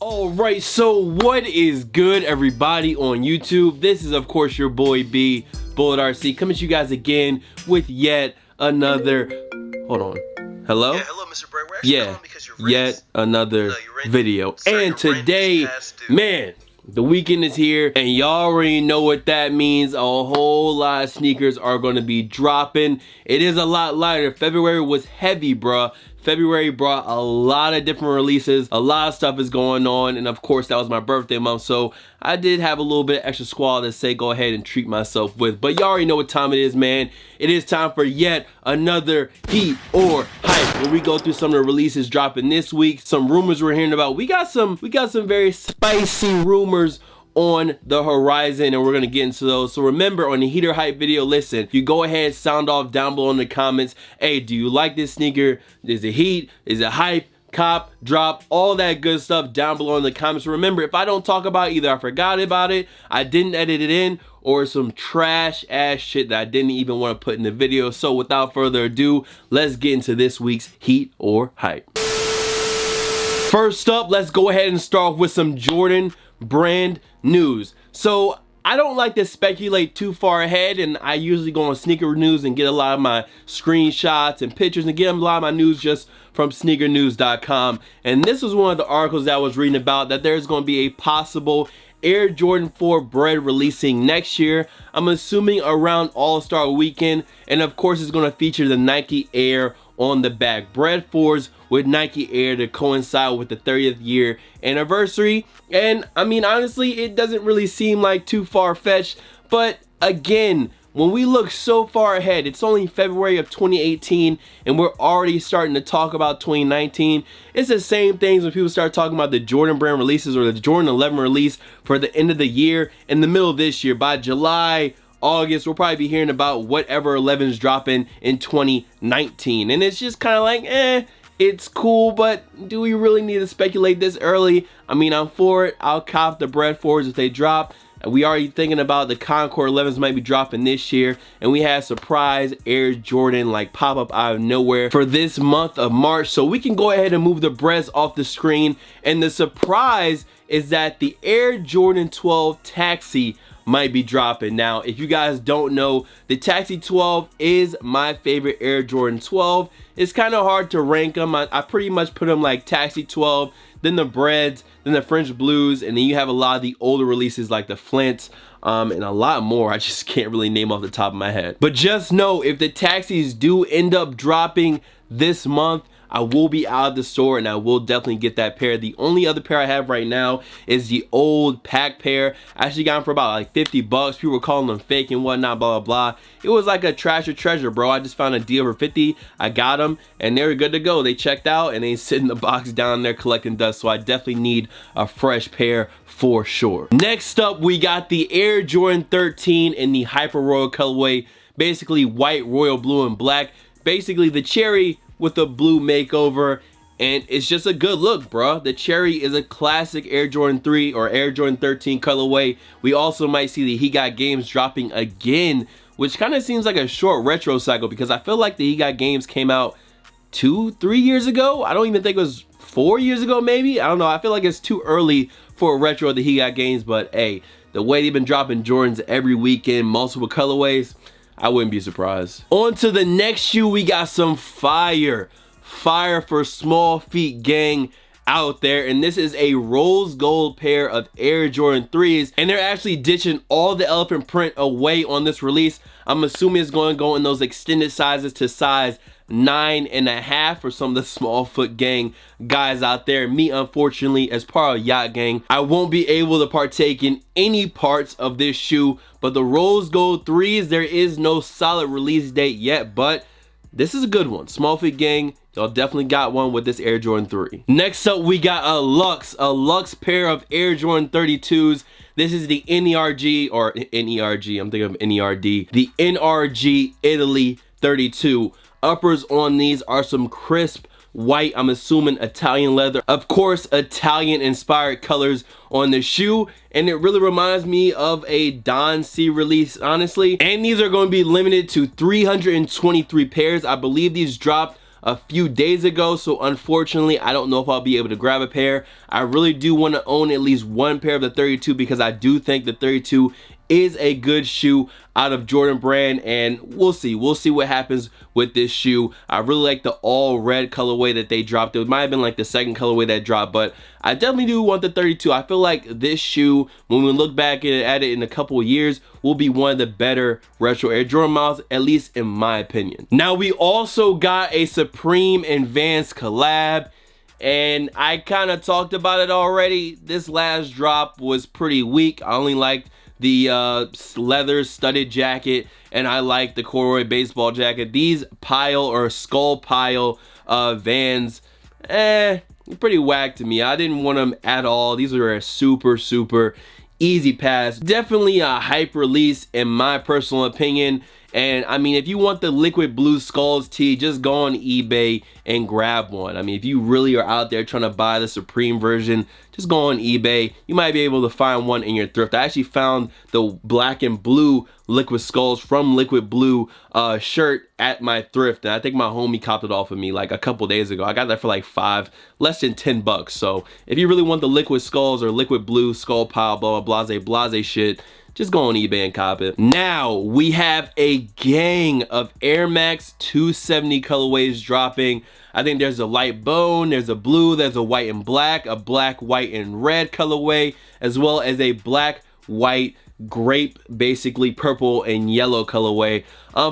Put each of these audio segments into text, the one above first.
Alright, so what is good, everybody on YouTube? This is, of course, your boy B, Bullet RC, coming to you guys again with yet another... Hold on. Hello? Yeah, hello, Mr. Bray. We're actually calling because you're yet another video. And today, man, the weekend is here, and y'all already know what that means. A whole lot of sneakers are going to be dropping. It is a lot lighter. February was heavy, bruh. February brought a lot of different releases. A lot of stuff is going on, and of course that was my birthday month, so I did have a little bit of extra squad to say go ahead and treat myself with. But y'all already know what time it is, man. It is time for yet another heat or hype, where we go through some of the releases dropping this week, some rumors we're hearing about. We got some very spicy rumors on the horizon, and we're gonna get into those. So remember, on the heater hype video, listen, you go ahead, sound off down below in the comments. Hey, do you like this sneaker? Is it heat? Is it hype? Cop, drop, all that good stuff down below in the comments. Remember, if I don't talk about it, either I forgot about it, I didn't edit it in, or some trash ass shit that I didn't even want to put in the video. So without further ado, let's get into this week's heat or hype. First up, let's go ahead and start off with some Jordan brand news. So I don't like to speculate too far ahead, and I usually go on sneaker news and get a lot of my screenshots and pictures and get a lot of my news just from sneakernews.com. And this was one of the articles that I was reading about, that there's going to be a possible Air Jordan 4 Bread releasing next year. I'm assuming around All-Star weekend, and of course it's going to feature the Nike Air on the back. Bread 4s with Nike Air to coincide with the 30th year anniversary. And I mean, honestly, it doesn't really seem like too far-fetched, but again, when we look so far ahead, it's only February of 2018 and we're already starting to talk about 2019. It's the same things when people start talking about the Jordan brand releases or the Jordan 11 release for the end of the year. In the middle of this year, by July, August, we'll probably be hearing about whatever 11's dropping in 2019. And it's just kind of like, it's cool, but do we really need to speculate this early? I mean, I'm for it. I'll cop the Bread 4s if they drop. We already thinking about the Concord 11s might be dropping this year, and we had surprise Air Jordan like pop up out of nowhere for this month of March. So we can go ahead and move the Breads off the screen, and the surprise is that the Air Jordan 12 Taxi might be dropping. Now, if you guys don't know, the Taxi 12 is my favorite Air Jordan 12. It's kind of hard to rank them. I pretty much put them like Taxi 12, then the Breads, then the French Blues, and then you have a lot of the older releases like the Flints, and a lot more. I just can't really name off the top of my head. But just know, if the Taxis do end up dropping this month, I will be out of the store and I will definitely get that pair. The only other pair I have right now is the old pack pair. I actually got them for about like 50 bucks. People were calling them fake and whatnot, blah, blah, blah. It was like a trash or treasure, bro. I just found a deal for 50. I got them and they were good to go. They checked out and they sit in the box down there collecting dust. So I definitely need a fresh pair for sure. Next up, we got the Air Jordan 13 in the Hyper Royal colorway. Basically white, royal blue, and black. Basically the cherry with a blue makeover, and it's just a good look, bruh. The cherry is a classic Air Jordan 3 or Air Jordan 13 colorway. We also might see the He Got Games dropping again, which kind of seems like a short retro cycle, because I feel like the He Got Games came out 2-3 years ago. I don't even think it was 4 years ago, maybe. I don't know. I feel like it's too early for a retro of the He Got Games, but hey, the way they've been dropping Jordans every weekend, multiple colorways, I wouldn't be surprised. On to the next shoe, we got some fire for small feet gang out there, and this is a rose gold pair of Air Jordan 3s, and they're actually ditching all the elephant print away on this release. I'm assuming it's going to go in those extended sizes to size 9.5 for some of the small foot gang guys out there. Me, unfortunately, as part of Yacht Gang, I won't be able to partake in any parts of this shoe, but the rose gold 3s, there is no solid release date yet, but this is a good one. Small feet gang, y'all definitely got one with this Air Jordan 3. Next up, we got a Lux pair of Air Jordan 32s. This is the NERG, or NERG, I'm thinking of NERD, the NRG Italy 32. Uppers on these are some crisp white, I'm assuming Italian leather. Of course, Italian inspired colors on the shoe, and it really reminds me of a Don C release, honestly. And these are going to be limited to 323 pairs. I believe these dropped a few days ago, so unfortunately I don't know if I'll be able to grab a pair. I really do want to own at least one pair of the 32 because I do think the 32 is a good shoe out of Jordan brand, and we'll see what happens with this shoe. I really like the all red colorway that they dropped. It might have been like the second colorway that dropped, but I definitely do want the 32. I feel like this shoe, when we look back at it in a couple of years, will be one of the better retro Air Jordan models, at least in my opinion. Now we also got a Supreme and Vans collab, and I kind of talked about it already. This last drop was pretty weak. I only liked the leather studded jacket, and I like the corduroy baseball jacket. These pile or skull pile Vans, pretty whack to me. I didn't want them at all. These were a super easy pass. Definitely a hype release in my personal opinion. And I mean, if you want the liquid blue skulls tee, just go on eBay and grab one. I mean, if you really are out there trying to buy the Supreme version, just go on eBay. You might be able to find one in your thrift. I actually found the black and blue liquid skulls from Liquid Blue shirt at my thrift, and I think my homie copped it off of me like a couple days ago. I got that for like less than 10 bucks. So if you really want the liquid skulls or liquid blue skull pile, blah blah blase shit, just go on eBay and cop it. Now we have a gang of Air Max 270 colorways dropping. I think there's a light bone, there's a blue, there's a white and black, a black, white, and red colorway, as well as a black, white, grape, basically purple and yellow colorway.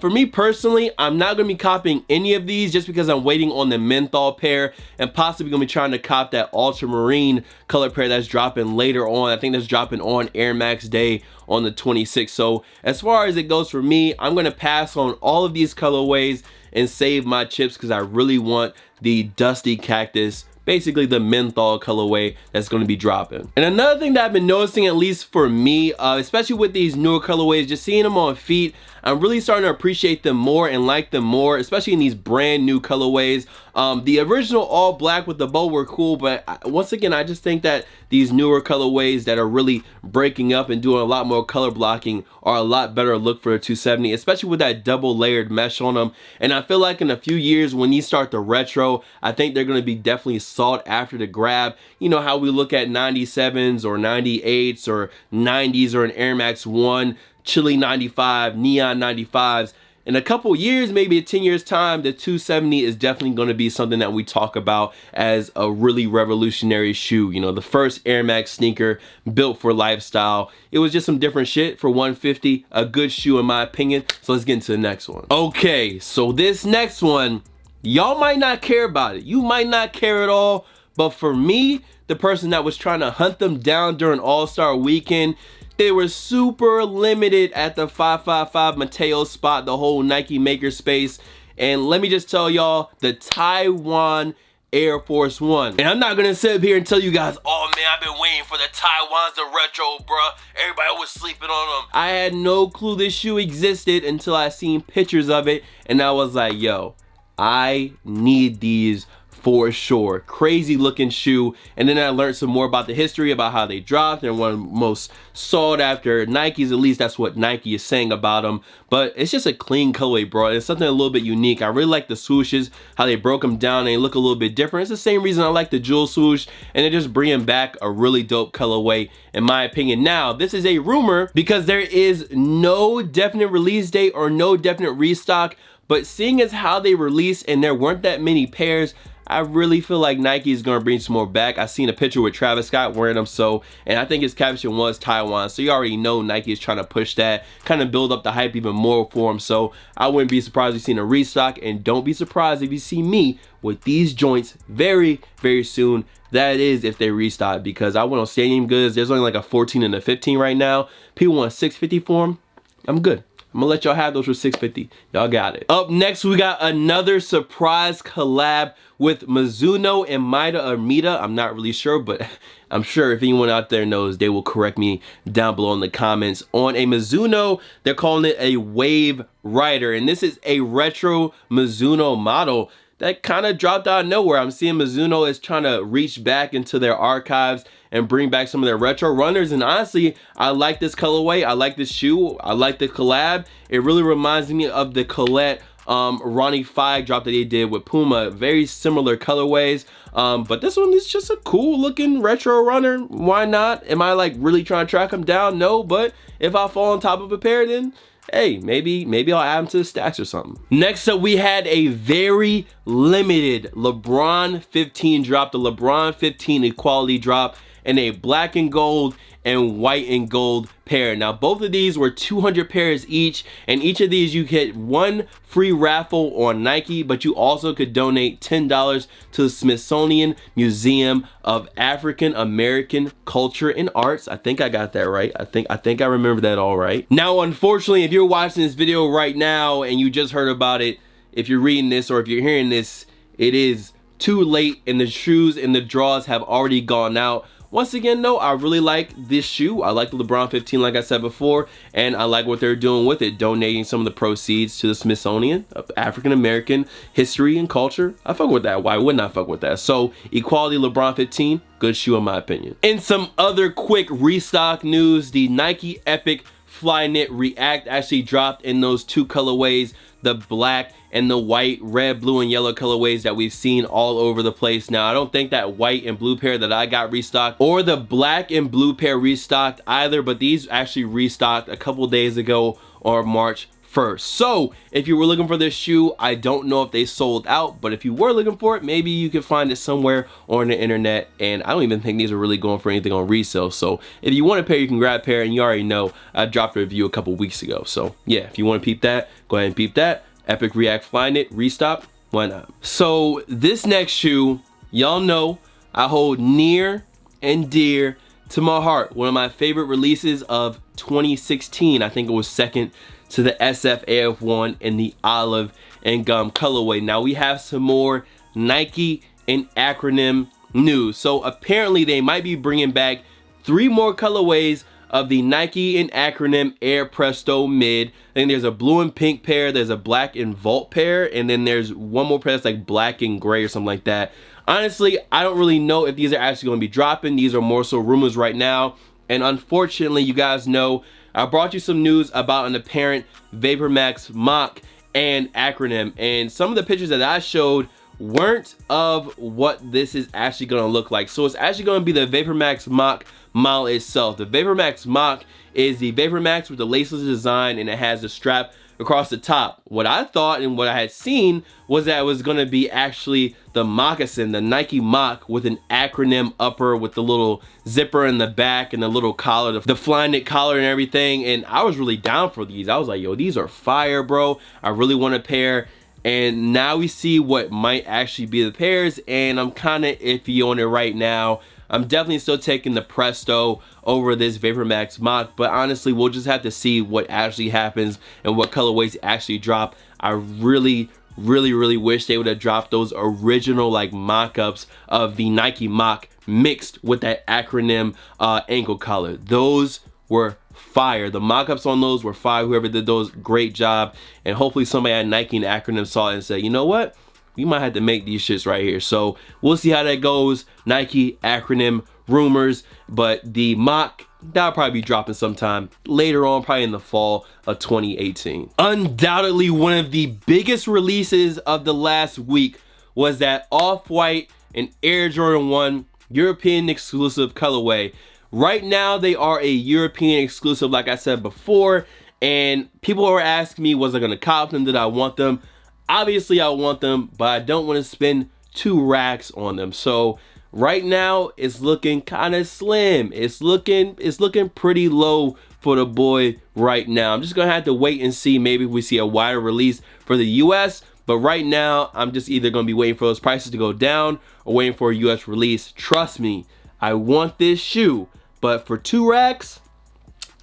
For me personally, I'm not gonna be copying any of these just because I'm waiting on the menthol pair and possibly gonna be trying to cop that ultramarine color pair that's dropping later on. I think that's dropping on Air Max Day on the 26th. So as far as it goes for me, I'm gonna pass on all of these colorways and save my chips because I really want the Dusty Cactus, basically the menthol colorway that's going to be dropping. And another thing that I've been noticing, at least for me, especially with these newer colorways, just seeing them on feet, I'm really starting to appreciate them more and like them more, especially in these brand new colorways. The original all black with the bow were cool, but once again, I just think that these newer colorways that are really breaking up and doing a lot more color blocking are a lot better look for a 270, especially with that double layered mesh on them. And I feel like in a few years when these start to retro, I think they're going to be definitely sought after to grab. You know how we look at 97s or 98s or 90s or an Air Max 1, Chili 95, Neon 95s. In a couple years, maybe 10 years time, the 270 is definitely going to be something that we talk about as a really revolutionary shoe. You know, the first Air Max sneaker built for lifestyle. It was just some different shit for 150. A good shoe in my opinion. So let's get into the next one. Okay, so this next one, y'all might not care about it. You might not care at all. But for me, the person that was trying to hunt them down during All-Star Weekend, they were super limited at the 555 Mateo spot, the whole Nike makerspace. And let me just tell y'all, the Taiwan Air Force One. And I'm not gonna sit up here and tell you guys, oh man, I've been waiting for the Taiwans, the retro, bruh. Everybody was sleeping on them. I had no clue this shoe existed until I seen pictures of it, and I was like, yo, I need these for sure. Crazy looking shoe. And then I learned some more about the history, about how they dropped. They're one of the most sought after Nikes, at least that's what Nike is saying about them. But it's just a clean colorway, bro. It's something a little bit unique. I really like the swooshes, how they broke them down and they look a little bit different. It's the same reason I like the jewel swoosh, and they're just bringing back a really dope colorway in my opinion. Now, this is a rumor because there is no definite release date or no definite restock, but seeing as how they released and there weren't that many pairs, I really feel like Nike is going to bring some more back. I seen a picture with Travis Scott wearing them, and I think his caption was Taiwan, so you already know Nike is trying to push that, kind of build up the hype even more for him. So I wouldn't be surprised if you seen a restock, and don't be surprised if you see me with these joints very, very soon. That is if they restock, because I went on Stadium Goods. There's only like a 14 and a 15 right now. People want $650 for them. I'm good. I'm gonna let y'all have those for $650. Y'all got it. Up next, we got another surprise collab with Mizuno and Mida or Mita. I'm not really sure, but I'm sure if anyone out there knows, they will correct me down below in the comments. On a Mizuno, they're calling it a Wave Rider, and this is a retro Mizuno model that kind of dropped out of nowhere. I'm seeing Mizuno is trying to reach back into their archives and bring back some of their retro runners, and honestly, I like this colorway. I like this shoe. I like the collab. It really reminds me of the Colette Ronnie Fieg drop that they did with Puma, very similar colorways. But this one is just a cool looking retro runner. Why not? Am I like really trying to track them down? No, but if I fall on top of a pair, then hey, maybe I'll add them to the stacks or something. Next up, we had a very limited LeBron 15 drop, the LeBron 15 equality drop, in a black and gold and white and gold pair. Now both of these were 200 pairs each, and each of these you get one free raffle on Nike, but you also could donate $10 to the Smithsonian Museum of African American Culture and Arts. I think I got that right. I think I remember that all right. Now unfortunately, if you're watching this video right now and you just heard about it, if you're reading this or if you're hearing this, it is too late and the shoes and the draws have already gone out. Once again though, I really like this shoe. I like the LeBron 15 like I said before, and I like what they're doing with it, donating some of the proceeds to the Smithsonian of African American History and Culture. I fuck with that. Why wouldn't I fuck with that? So equality LeBron 15, good shoe in my opinion. In some other quick restock news, the Nike Epic Flyknit React actually dropped in those two colorways, the black and the white, red, blue, and yellow colorways that we've seen all over the place. Now, I don't think that white and blue pair that I got restocked or the black and blue pair restocked either, but these actually restocked a couple days ago on March 1st. So if you were looking for this shoe, I don't know if they sold out, but if you were looking for it, maybe you could find it somewhere on the internet. And I don't even think these are really going for anything on resale. So if you want a pair, you can grab a pair, and you already know I dropped a review a couple weeks ago. So yeah, if you want to peep that, go ahead and peep that. Epic React Flyknit restock, why not? So this next shoe, y'all know I hold near and dear to my heart. One of my favorite releases of 2016. I think it was second to the AF1 in the olive and gum colorway. Now we have some more Nike and acronym news. So apparently they might be bringing back 3 more colorways of the Nike and acronym Air Presto Mid. I think there's a blue and pink pair, there's a black and vault pair, and then there's one more pair that's like black and gray or something like that. Honestly, I don't really know if these are actually going to be dropping. These are more so rumors right now. And unfortunately, you guys know, I brought you some news about an apparent VaporMax mock and acronym. And some of the pictures that I showed weren't of what this is actually going to look like. So it's actually going to be the VaporMax mock model itself. The VaporMax mock is the VaporMax with the laceless design, and it has a strap across the top. What I thought and what I had seen was that it was going to be actually the moccasin, the Nike mock with an acronym upper with the little zipper in the back and the little collar, the Flyknit collar and everything. And I was really down for these. I was like, yo, these are fire, bro. I really want a pair. And now we see what might actually be the pairs, and I'm kind of iffy on it right now. I'm definitely still taking the Presto over this VaporMax mock, but honestly, we'll just have to see what actually happens and what colorways actually drop. I really wish they would have dropped those original like mock-ups of the Nike mock mixed with that acronym ankle collar. Those were fire. The mock-ups on those were fire. Whoever did those, great job. And hopefully somebody at Nike and acronym saw it and said, you know what, we might have to make these shits right here. So we'll see how that goes. Nike acronym rumors, but the mock, that'll probably be dropping sometime later on, probably in the fall of 2018. Undoubtedly one of the biggest releases of the last week was that Off-White and Air Jordan 1 European exclusive colorway. Right now they are a European exclusive, like I said before, and people are asking me, was I gonna cop them? Did I want them? Obviously I want them, but I don't want to spend 2 racks on them. So right now it's looking kind of slim. It's looking pretty low for the boy right now. I'm just gonna have to wait and see. Maybe we see a wider release for the US, but right now I'm just either gonna be waiting for those prices to go down or waiting for a US release. Trust me, I want this shoe, but for 2 racks,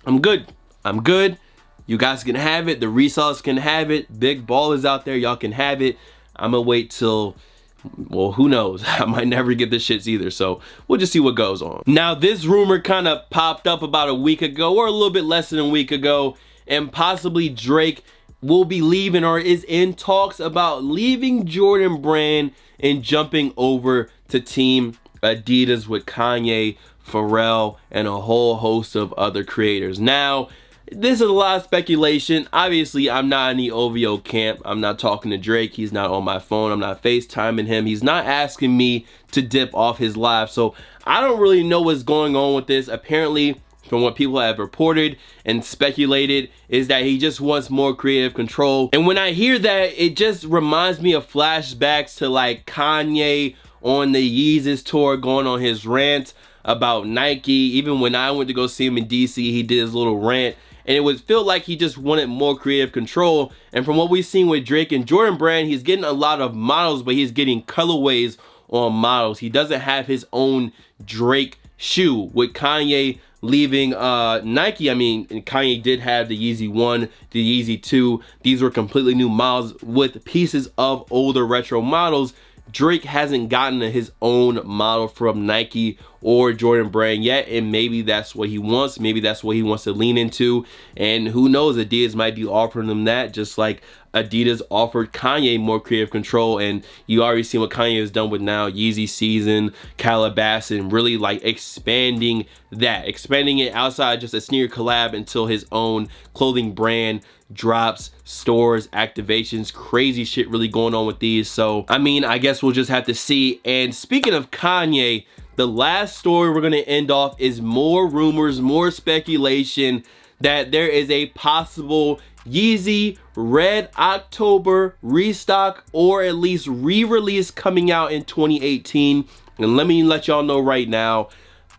I'm good. I'm good. You guys can have it. The resellers can have it. Big ballers out there, y'all can have it. I'm gonna wait till, well, who knows? I might never get the shits either, so we'll just see what goes on. Now, this rumor kind of popped up about a week ago, or a little bit less than a week ago, and possibly Drake will be leaving, or is in talks about leaving Jordan Brand and jumping over to Team Adidas with Kanye, Pharrell, and a whole host of other creators. Now, this is a lot of speculation. Obviously, I'm not in the OVO camp. I'm not talking to Drake. He's not on my phone. I'm not FaceTiming him. He's not asking me to dip off his live. So I don't really know what's going on with this. Apparently, from what people have reported and speculated, is that he just wants more creative control. And when I hear that, it just reminds me of flashbacks to like Kanye on the Yeezy tour, going on his rant about Nike. Even when I went to go see him in DC, he did his little rant, and it would feel like he just wanted more creative control. And from what we've seen with Drake and Jordan Brand, he's getting a lot of models, but he's getting colorways on models. He doesn't have his own Drake shoe. With Kanye leaving Nike, I mean, Kanye did have the Yeezy 1, the Yeezy 2. These were completely new models with pieces of older retro models. Drake hasn't gotten his own model from Nike or Jordan Brand yet, and maybe that's what he wants. Maybe that's what he wants to lean into, and who knows, Adidas might be offering them that, just like Adidas offered Kanye more creative control. And you already seen what Kanye has done with now Yeezy Season, Calabasas, and really like expanding it outside just a sneaker collab until his own clothing brand drops, stores, activations, crazy shit really going on with these. So I mean, I guess we'll just have to see. And speaking of Kanye, the last story we're gonna end off is more rumors, more speculation that there is a possible Yeezy Red October restock, or at least re-release, coming out in 2018. And let me let y'all know right now,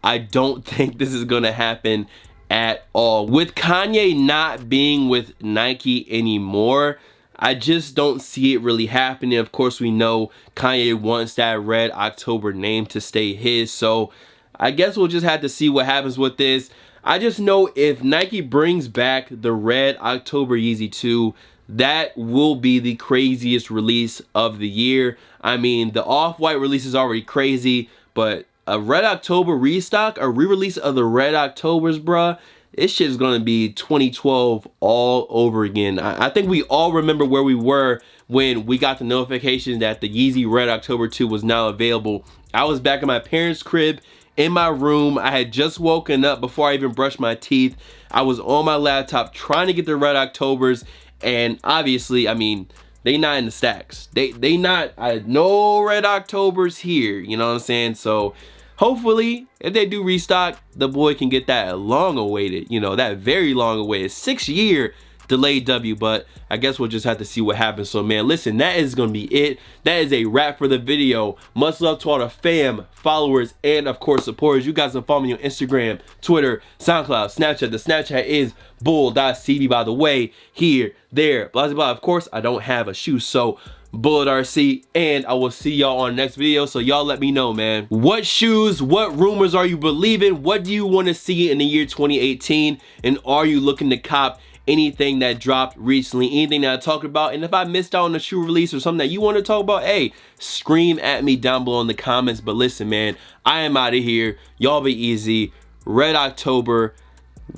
I don't think this is gonna happen at all. With Kanye not being with Nike anymore, I just don't see it really happening. Of course, we know Kanye wants that Red October name to stay his, so I guess we'll just have to see what happens with this. I just know if Nike brings back the Red October Yeezy 2, that will be the craziest release of the year. I mean, the Off-White release is already crazy, but a Red October restock, a re-release of the Red Octobers, bruh, this shit is gonna be 2012 all over again. I think we all remember where we were when we got the notification that the Yeezy Red October 2 was now available. I was back in my parents' crib in my room. I had just woken up before I even brushed my teeth. I was on my laptop trying to get the Red Octobers, and obviously, I mean, they not in the stacks. They not, no Red Octobers here, you know what I'm saying? So hopefully, if they do restock, the boy can get that long awaited, you know, that very long awaited 6-year delayed W. But I guess we'll just have to see what happens. So man, listen, that is gonna be it. That is a wrap for the video. Much love to all the fam, followers, and of course supporters. You guys can follow me on Instagram, Twitter, SoundCloud, Snapchat. The Snapchat is bull.cb, by the way. Here, there, blah blah blah. Of course, I don't have a shoe, so Bullet RC, and I will see y'all on the next video. So y'all let me know, man, what shoes, what rumors are you believing? What do you want to see in the year 2018? And are you looking to cop anything that dropped recently, anything that I talked about? And if I missed out on a shoe release or something that you want to talk about, hey, scream at me down below in the comments. But listen, man, I am out of here. Y'all be easy. Red October,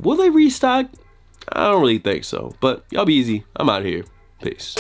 will they restock? I don't really think so, but y'all be easy. I'm out of here. Peace.